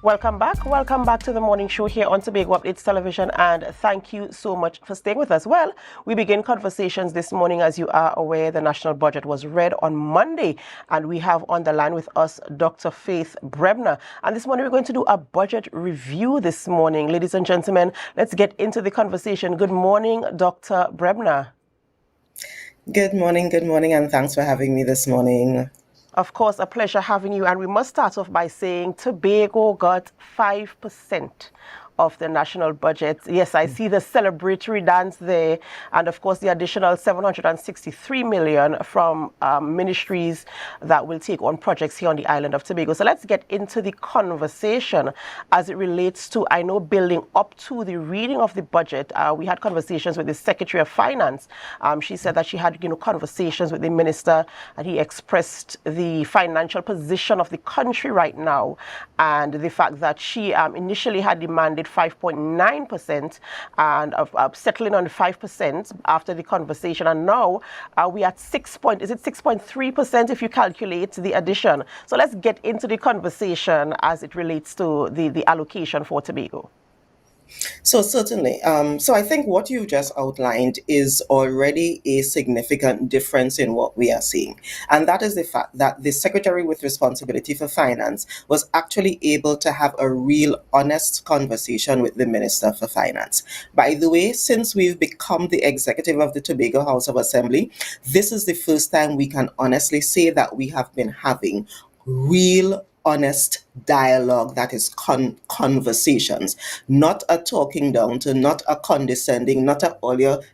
Welcome back. Welcome back to the morning show here on Tobago Updates Television, and thank you so much for staying with us. Well, we begin conversations this morning. As you are aware, the national budget was read on Monday, and we have on the line with us Dr. Faith Brebnor. And this morning we're going to do a budget review this morning. Ladies and gentlemen, let's get into the conversation. Good morning, Dr. Brebnor. Good morning, and thanks for having me this morning. Of course, a pleasure having you. And we must start off by saying Tobago got 5% of the national budget. Yes, I see the celebratory dance there. And of course, the additional 763 million from ministries that will take on projects here on the island of Tobago. So let's get into the conversation as it relates to, I know, building up to the reading of the budget. We had conversations with the Secretary of Finance. She said that she had, conversations with the minister, and he expressed the financial position of the country right now, and the fact that she initially had demanded 5.9% and settling on 5% after the conversation, and now we at 6.3% if you calculate the addition. So let's get into the conversation as it relates to the allocation for Tobago. So certainly, so I think what you've just outlined is already a significant difference in what we are seeing. And that is the fact that the Secretary with responsibility for finance was actually able to have a real honest conversation with the Minister for Finance. By the way, since we've become the executive of the Tobago House of Assembly, this is the first time we can honestly say that we have been having real honest dialogue, that is conversations, not a talking down to, not a condescending, not a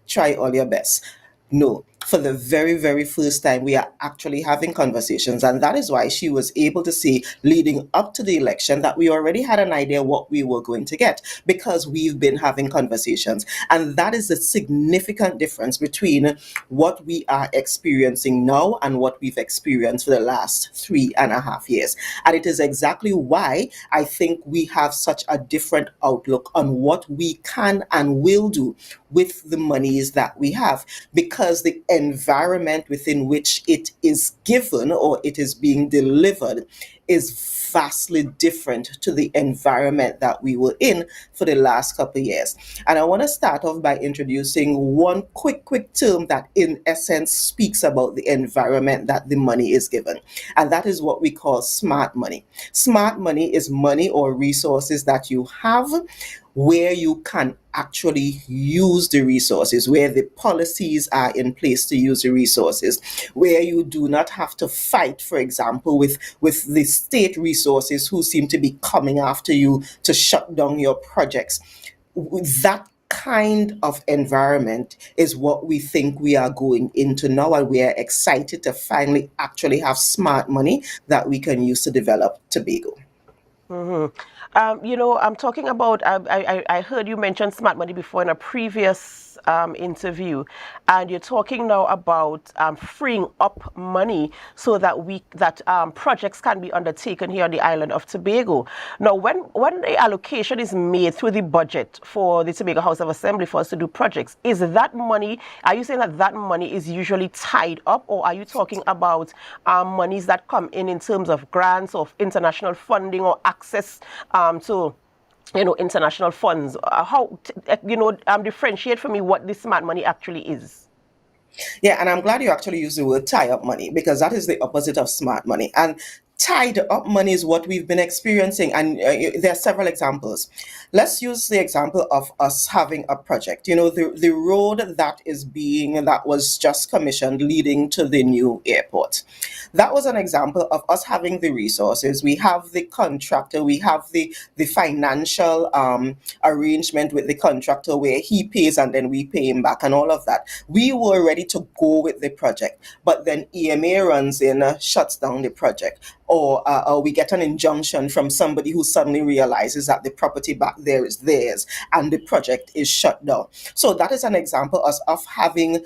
try all your best. No, for the very, very first time, we are actually having conversations. And that is why she was able to see, leading up to the election, that we already had an idea what we were going to get, because we've been having conversations. And that is the significant difference between what we are experiencing now and what we've experienced for the last 3.5 years. And it is exactly why I think we have such a different outlook on what we can and will do with the monies that we have, because the environment within which it is given or it is being delivered is vastly different to the environment that we were in for the last couple of years. And I want to start off by introducing one quick term that in essence speaks about the environment that the money is given. And that is what we call smart money. Smart money is money or resources that you have where you can actually use the resources, where the policies are in place to use the resources, where you do not have to fight, for example, with the state resources who seem to be coming after you to shut down your projects. That kind of environment is what we think we are going into now, and we are excited to finally actually have smart money that we can use to develop Tobago. Mm-hmm. I'm talking about, I heard you mention smart money before in a previous interview, and you're talking now about freeing up money so that projects can be undertaken here on the island of Tobago. Now, when the allocation is made through the budget for the Tobago House of Assembly for us to do projects, is that money, are you saying that money is usually tied up, or are you talking about monies that come in terms of grants or international funding or access to international funds? Differentiate for me what this smart money actually is. Yeah, and I'm glad you actually used the word tie up money, because that is the opposite of smart money. And tied up money is what we've been experiencing, and there are several examples. Let's use the example of us having a project. The road that was just commissioned leading to the new airport. That was an example of us having the resources. We have the contractor, we have the financial arrangement with the contractor where he pays and then we pay him back and all of that. We were ready to go with the project, but then EMA runs in, shuts down the project. Or we get an injunction from somebody who suddenly realizes that the property back there is theirs and the project is shut down. So that is an example of having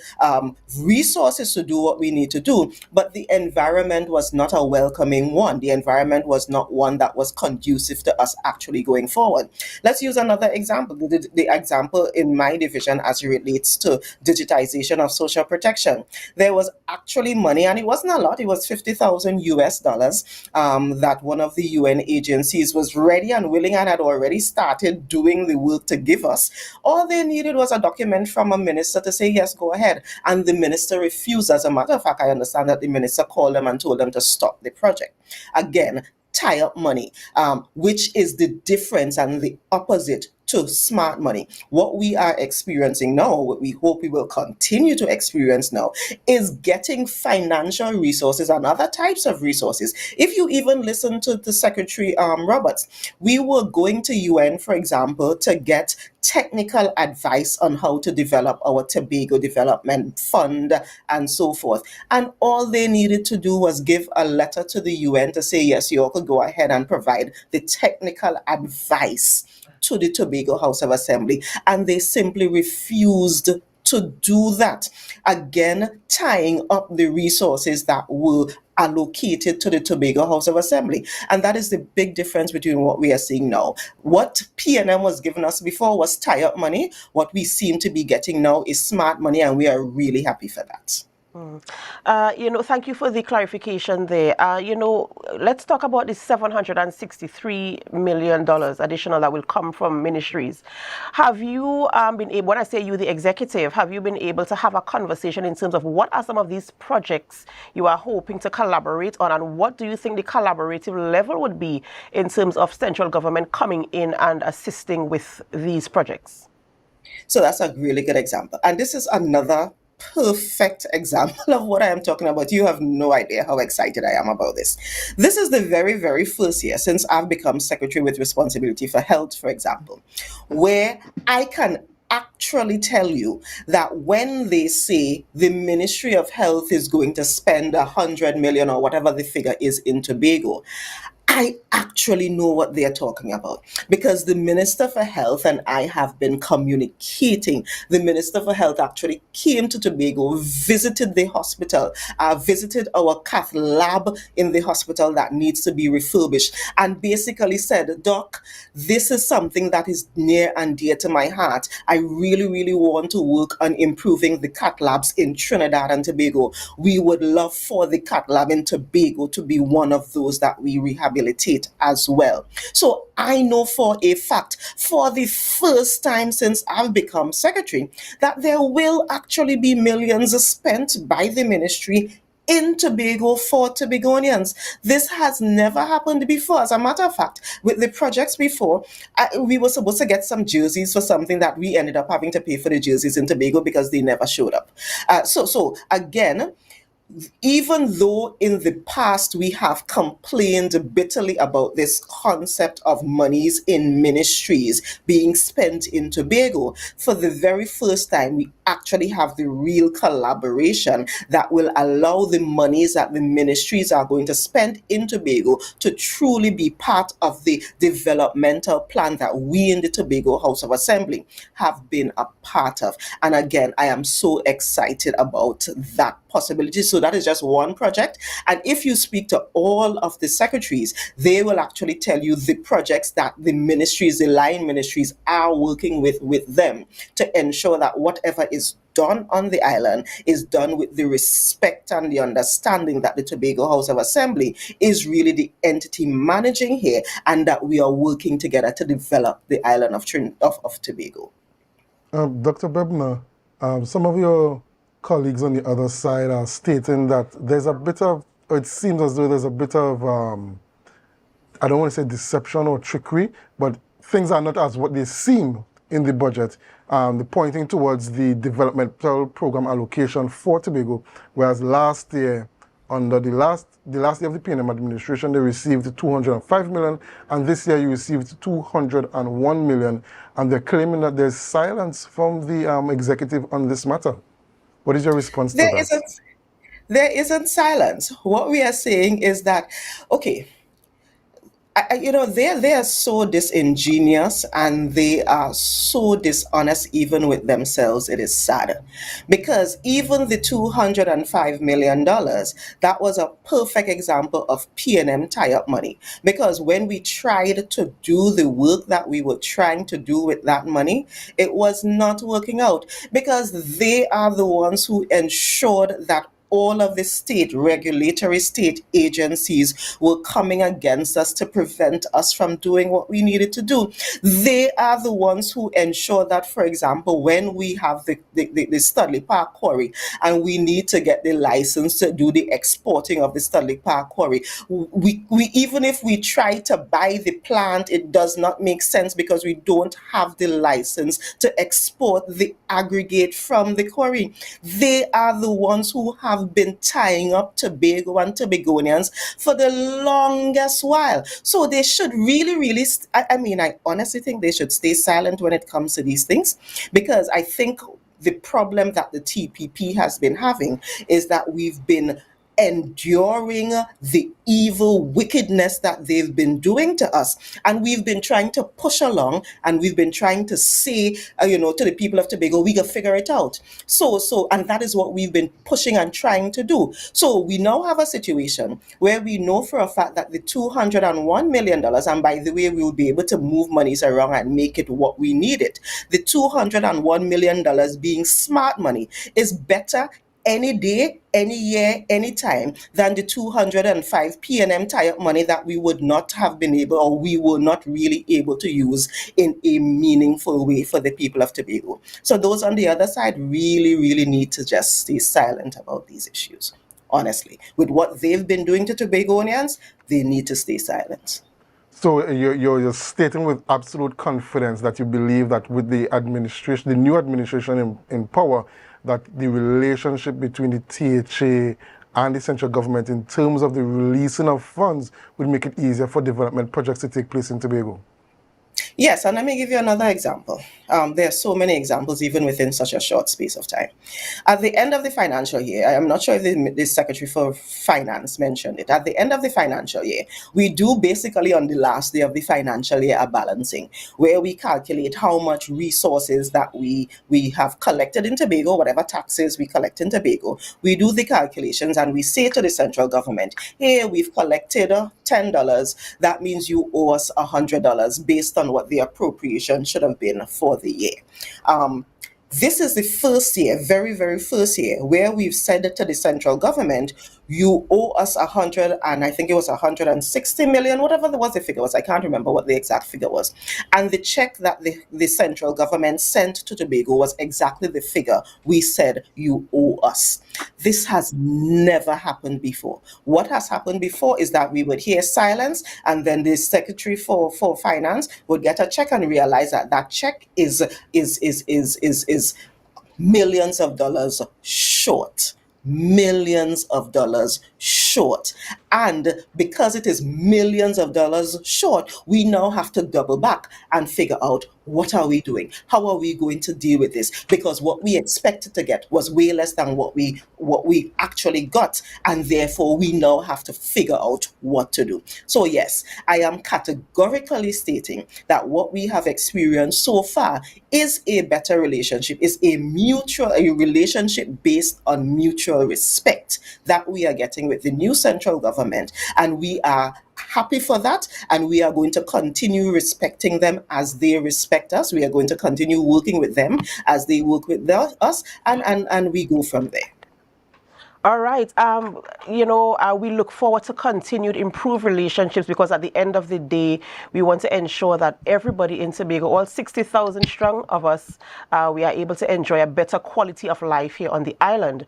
resources to do what we need to do, but the environment was not a welcoming one. The environment was not one that was conducive to us actually going forward. Let's use another example, the example in my division as it relates to digitization of social protection. There was actually money, and it wasn't a lot, it was $50,000 that one of the UN agencies was ready and willing and had already started doing the work to give us. All they needed was a document from a minister to say, yes, go ahead. And the minister refused. As a matter of fact, I understand that the minister called them and told them to stop the project. Again, tie up money, which is the difference and the opposite to smart money. What we are experiencing now, what we hope we will continue to experience now, is getting financial resources and other types of resources. If you even listen to the Secretary Roberts, we were going to UN, for example, to get technical advice on how to develop our Tobago Development Fund and so forth. And all they needed to do was give a letter to the UN to say, yes, you all could go ahead and provide the technical advice to the Tobago House of Assembly. And they simply refused to do that. Again, tying up the resources that were allocated to the Tobago House of Assembly. And that is the big difference between what we are seeing now. What PNM was giving us before was tie up money. What we seem to be getting now is smart money, and we are really happy for that. Thank you for the clarification there. Let's talk about the $763 million additional that will come from ministries. Have you been able, when I say you, the executive, have you been able to have a conversation in terms of what are some of these projects you are hoping to collaborate on, and what do you think the collaborative level would be in terms of central government coming in and assisting with these projects? So that's a really good example. And this is another perfect example of what I am talking about. You have no idea how excited I am about this. This is the very, very first year since I've become secretary with responsibility for health, for example, where I can actually tell you that when they say the Ministry of Health is going to spend 100 million or whatever the figure is in Tobago, I actually know what they're talking about, because the Minister for Health and I have been communicating. The Minister for Health actually came to Tobago, visited the hospital, visited our cath lab in the hospital that needs to be refurbished, and basically said, Doc, this is something that is near and dear to my heart. I really, really want to work on improving the cath labs in Trinidad and Tobago. We would love for the cath lab in Tobago to be one of those that we rehabilitate as well. So I know for a fact, for the first time since I've become secretary, that there will actually be millions spent by the ministry in Tobago for Tobagonians. This has never happened before. As a matter of fact, with the projects before, we were supposed to get some jerseys for something that we ended up having to pay for the jerseys in Tobago because they never showed up. So again, even though in the past we have complained bitterly about this concept of monies in ministries being spent in Tobago, for the very first time we actually have the real collaboration that will allow the monies that the ministries are going to spend in Tobago to truly be part of the developmental plan that we in the Tobago House of Assembly have been a part of. And again, I am so excited about that possibility. So that is just one project. And if you speak to all of the secretaries, they will actually tell you the projects that the ministries, the line ministries, are working with them to ensure that whatever is done on the island is done with the respect and the understanding that the Tobago House of Assembly is really the entity managing here, and that we are working together to develop the island of Tobago. Dr. Brebnor, some of your colleagues on the other side are stating that there's a bit of, or it seems as though there's a bit of, I don't want to say deception or trickery, but things are not as what they seem in the budget. They're pointing towards the developmental program allocation for Tobago, whereas last year, under the last year of the PNM administration, they received 205 million, and this year you received 201 million, and they're claiming that there's silence from the executive on this matter. What is your response to that? There isn't silence. What we are saying is that, okay, they are so disingenuous and they are so dishonest even with themselves. It is sad, because even the $205 million, that was a perfect example of PNM tie-up money. Because when we tried to do the work that we were trying to do with that money, it was not working out, because they are the ones who ensured that all of the state regulatory state agencies were coming against us to prevent us from doing what we needed to do. They are the ones who ensure that, for example, when we have the Studley Park quarry and we need to get the license to do the exporting of the Studley Park quarry, we even if we try to buy the plant, it does not make sense because we don't have the license to export the aggregate from the quarry. They are the ones who have been tying up Tobago and Tobagonians for the longest while. So they should really, I honestly think they should stay silent when it comes to these things, because I think the problem that the TPP has been having is that we've been enduring the evil wickedness that they've been doing to us, and we've been trying to push along, and we've been trying to say to the people of Tobago, we can figure it out. And that is what we've been pushing and trying to do. So we now have a situation where we know for a fact that the $201 million, and by the way, we will be able to move monies around and make it what we need it. The $201 million being smart money is better any day, any year, any time than the 205 PNM tie-up money that we would not have been able, or we were not really able to use in a meaningful way for the people of Tobago. So those on the other side really need to just stay silent about these issues. Honestly, with what they've been doing to Tobagonians, they need to stay silent. So you're stating with absolute confidence that you believe that with the administration, the new administration in power, that the relationship between the THA and the central government in terms of the releasing of funds would make it easier for development projects to take place in Tobago? Yes, and let me give you another example. There are so many examples, even within such a short space of time. At the end of the financial year, I'm not sure if the Secretary for Finance mentioned it. At the end of the financial year, we do basically on the last day of the financial year a balancing, where we calculate how much resources that we have collected in Tobago, whatever taxes we collect in Tobago. We do the calculations and we say to the central government, hey, we've collected $10. That means you owe us $100 based on what the appropriation should have been for the year. This is the first year, very first year, where we've said to the central government, you owe us 100, and I think it was 160 million, whatever was the figure was. I can't remember what the exact figure was. And the check that the central government sent to Tobago was exactly the figure we said you owe us. This has never happened before. What has happened before is that we would hear silence, and then the Secretary for Finance would get a check and realize that that check is millions of dollars short. Millions of dollars short. And because it is millions of dollars short, we now have to double back and figure out, what are we doing? How are we going to deal with this? Because what we expected to get was way less than what we actually got, and therefore we now have to figure out what to do. So yes, I am categorically stating that what we have experienced so far is a better relationship, is a relationship based on mutual respect that we are getting with the new central government, and we are happy for that, and we are going to continue respecting them as they respect us. We are going to continue working with them as they work with us, and we go from there. All right. We look forward to continued improved relationships, because at the end of the day, we want to ensure that everybody in Tobago, all 60,000 strong of us, we are able to enjoy a better quality of life here on the island.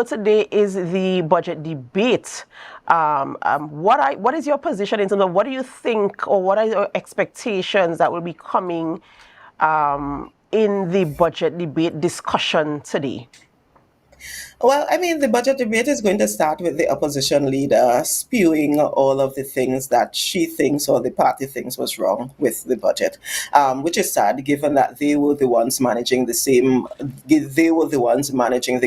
Today is the budget debate. What is your position in terms of what do you think, or what are your expectations that will be coming in the budget debate discussion today? Well, I mean, the budget debate is going to start with the opposition leader spewing all of the things that she thinks or the party thinks was wrong with the budget, which is sad, given that they were the ones managing the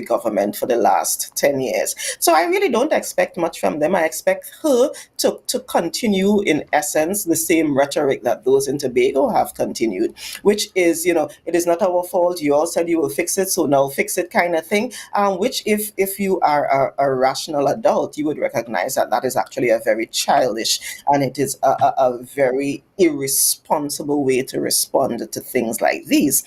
government for the last 10 years. So I really don't expect much from them. I expect her to continue, in essence, the same rhetoric that those in Tobago have continued, which is, it is not our fault. You all said you will fix it, so now fix it kind of thing, which if you are a rational adult, you would recognize that that is actually a very childish, and it is a very irresponsible way to respond to things like these.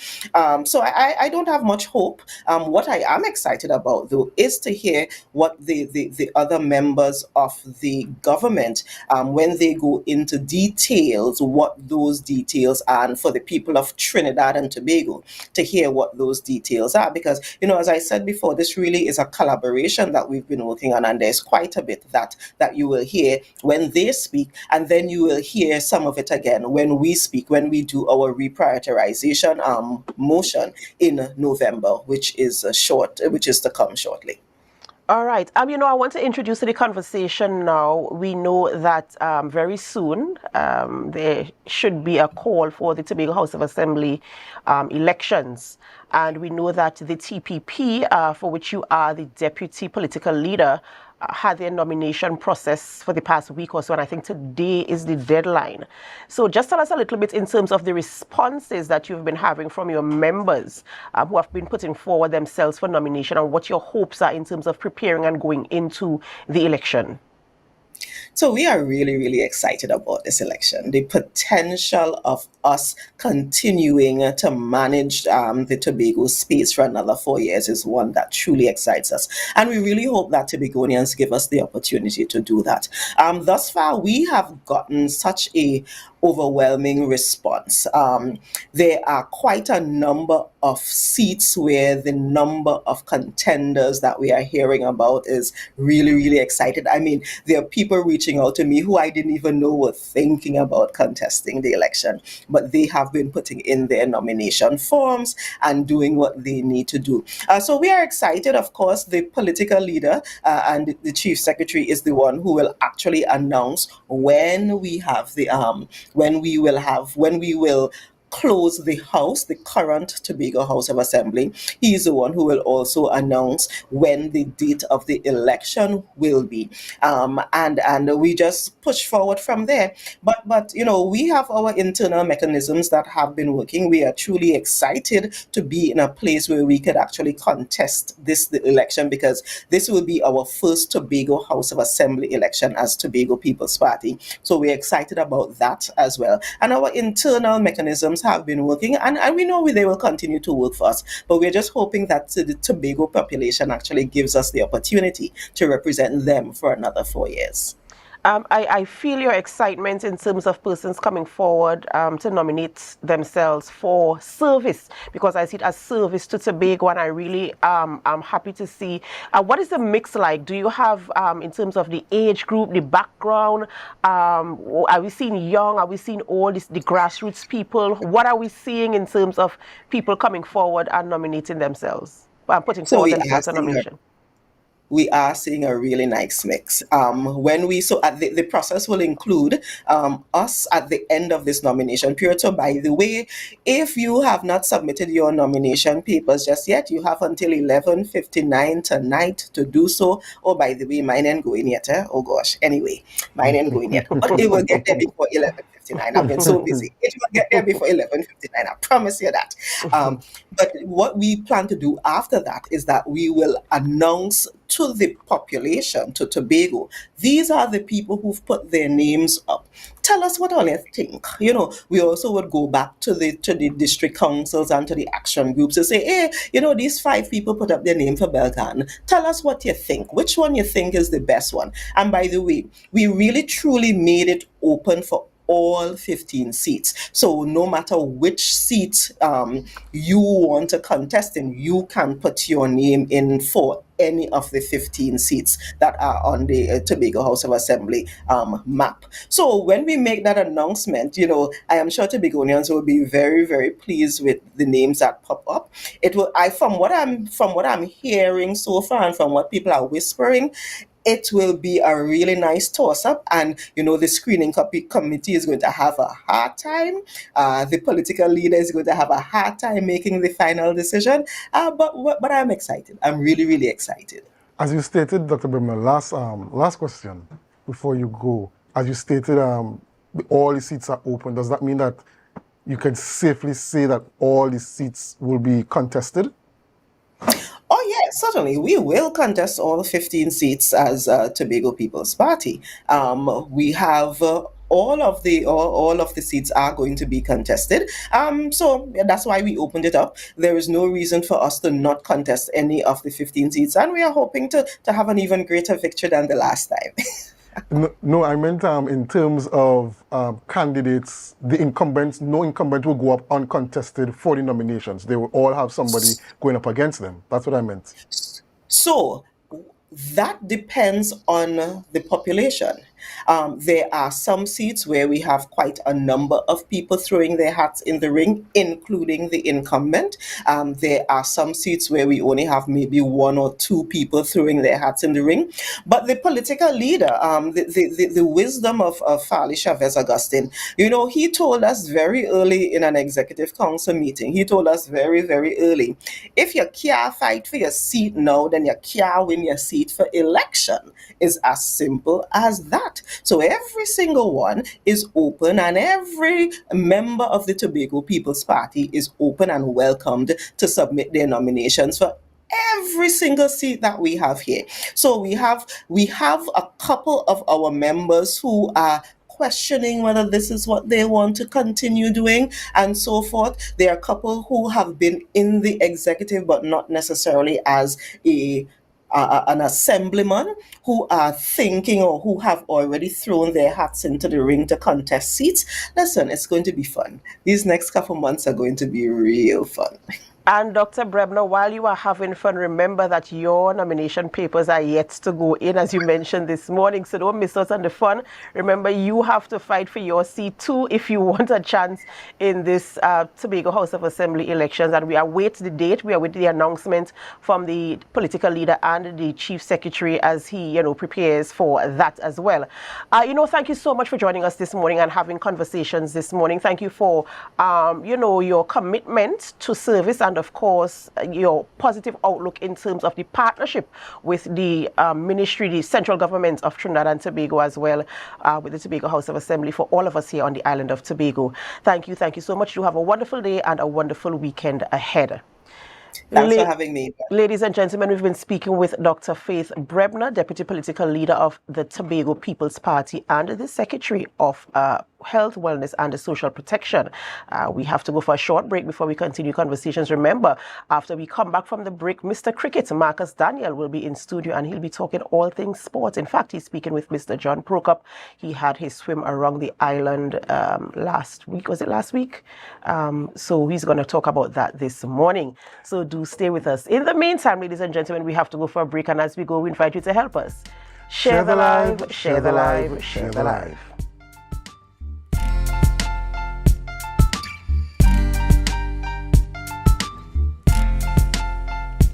So I don't have much hope. What I am excited about, though, is to hear what the other members of the government, when they go into details, what those details are, and for the people of Trinidad and Tobago to hear what those details are. Because, as I said before, this really is a collaboration that we've been working on, and there's quite a bit that you will hear when they speak, and then you will hear some of it again when we speak, when we do our reprioritization motion in November, which is to come shortly. All right. I want to introduce to the conversation now. We know that very soon there should be a call for the Tobago House of Assembly elections. And we know that the TPP, for which you are the deputy political leader, had their nomination process for the past week or so, and I think today is the deadline. So just tell us a little bit in terms of the responses that you've been having from your members who have been putting forward themselves for nomination, and what your hopes are in terms of preparing and going into the election. So we are really, really excited about this election. The potential of us continuing to manage the Tobago space for another 4 years is one that truly excites us. And we really hope that Tobagonians give us the opportunity to do that. Thus far, we have gotten such a overwhelming response. There are quite a number of seats where the number of contenders that we are hearing about is really, really excited. I mean, there are people reaching out to me who I didn't even know were thinking about contesting the election, but they have been putting in their nomination forms and doing what they need to do. So we are excited. Of course, the political leader and the chief secretary is the one who will actually announce when we have the when we will close the House, the current Tobago House of Assembly. He is the one who will also announce when the date of the election will be. And we just push forward from there. But we have our internal mechanisms that have been working. We are truly excited to be in a place where we could actually contest the election, because this will be our first Tobago House of Assembly election as Tobago People's Party. So we're excited about that as well. And our internal mechanisms have been working, and we know they will continue to work for us, but we're just hoping that the Tobago population actually gives us the opportunity to represent them for another 4 years. I feel your excitement in terms of persons coming forward to nominate themselves for service, because I see it as service to Tobago, and I really am happy to see. What is the mix like? Do you have, in terms of the age group, the background, are we seeing young, are we seeing old, the grassroots people? What are we seeing in terms of people coming forward and nominating themselves, putting forward themselves a nomination? We are seeing a really nice mix. The process will include us at the end of this nomination period. So by the way, if you have not submitted your nomination papers just yet, you have until 11:59 tonight to do so. Oh, by the way, mine ain't going yet. Oh gosh. Anyway, mine ain't going yet. But it will get there before 11:59. I've been so busy. It will get there before 11:59. I promise you that. But what we plan to do after that is that we will announce to the population, to Tobago, these are the people who've put their names up. Tell us what all you think. We also would go back to the district councils and to the action groups to say, hey, these 5 people put up their name for Belcan. Tell us what you think. Which one you think is the best one? And by the way, we really truly made it open for all 15 seats. So no matter which seat you want to contest in, you can put your name in for any of the 15 seats that are on the Tobago House of Assembly map. So when we make that announcement, I am sure Tobagonians will be very, very pleased with the names that pop up. It will. From what I'm hearing so far, and from what people are whispering, it will be a really nice toss-up, and the screening committee is going to have a hard time. The political leader is going to have a hard time making the final decision. But I'm excited. I'm really, really excited. As you stated, Dr. Brebnor, last question before you go. As you stated, all the seats are open. Does that mean that you can safely say that all the seats will be contested? Oh Yes, certainly. We will contest all 15 seats as Tobago People's Party. We have all of the seats are going to be contested. So yeah, that's why we opened it up. There is no reason for us to not contest any of the 15 seats, and we are hoping to have an even greater victory than the last time. No, I meant in terms of candidates, the incumbents, no incumbent will go up uncontested for the nominations. They will all have somebody going up against them. That's what I meant. So that depends on the population. There are some seats where we have quite a number of people throwing their hats in the ring, including the incumbent. There are some seats where we only have maybe one or two people throwing their hats in the ring. But the political leader, the wisdom of Fali Chavez Augustine, he told us very early in an executive council meeting, he told us very, very early, if you can't fight for your seat now, then you can't win your seat for election. Is as simple as that. So every single one is open, and every member of the Tobago People's Party is open and welcomed to submit their nominations for every single seat that we have here. So we have a couple of our members who are questioning whether this is what they want to continue doing and so forth. There are a couple who have been in the executive but not necessarily as an assemblyman, who are thinking or who have already thrown their hats into the ring to contest seats. Listen, it's going to be fun. These next couple months are going to be real fun. And Dr. Brebnor, while you are having fun, remember that your nomination papers are yet to go in, as you mentioned this morning. So don't miss out on the fun. Remember, you have to fight for your seat too if you want a chance in this Tobago House of Assembly elections. And we await the date. We await the announcement from the political leader and the chief secretary as he, prepares for that as well. Thank you so much for joining us this morning and having conversations this morning. Thank you for, your commitment to service and of course, your positive outlook in terms of the partnership with the ministry, the central government of Trinidad and Tobago as well, with the Tobago House of Assembly for all of us here on the island of Tobago. Thank you so much. You have a wonderful day and a wonderful weekend ahead. Thanks for having me. Ladies and gentlemen, we've been speaking with Dr. Faith Brebnor, Deputy Political Leader of the Tobago People's Party and the Secretary of Health, Wellness and Social Protection. We have to go for a short break before we continue conversations. Remember, after we come back from the break, Mr. Cricket, Marcus Daniel, will be in studio and he'll be talking all things sports. In fact, he's speaking with Mr. John Prokop. He had his swim around the island last week. Was it last week? So he's going to talk about that this morning. So do stay with us. In the meantime, ladies and gentlemen, we have to go for a break. And as we go, we invite you to help us. Share the live, share the live, share the live.